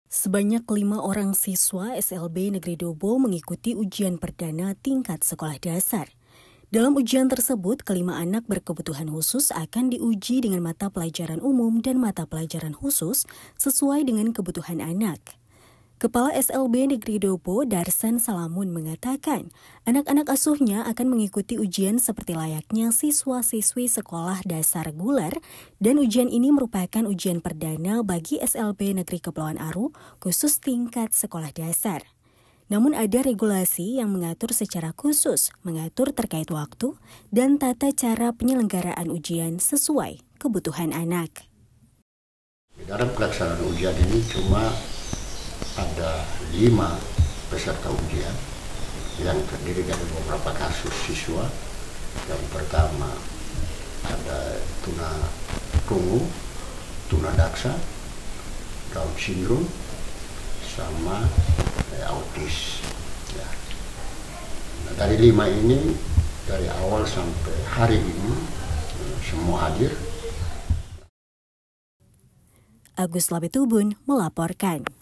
Sebanyak 5 orang siswa SLB Negeri Dobo mengikuti ujian perdana tingkat sekolah dasar. Dalam ujian tersebut, kelima anak berkebutuhan khusus akan diuji dengan mata pelajaran umum dan mata pelajaran khusus sesuai dengan kebutuhan anak. Kepala SLB Negeri Dobo, Darsan Salamun, mengatakan anak-anak asuhnya akan mengikuti ujian seperti layaknya siswa-siswi sekolah dasar reguler dan ujian ini merupakan ujian perdana bagi SLB Negeri Kepulauan Aru khusus tingkat sekolah dasar. Namun ada regulasi yang mengatur secara khusus, mengatur terkait waktu dan tata cara penyelenggaraan ujian sesuai kebutuhan anak. Dalam pelaksanaan ujian ini cuma ada 5 peserta ujian yang terdiri dari beberapa kasus siswa. Yang pertama ada tunarungu, tunadaksa, Down syndrome, sama autis. Ya. Nah, dari 5 ini dari awal sampai hari ini semua hadir. Agus Labetubun melaporkan.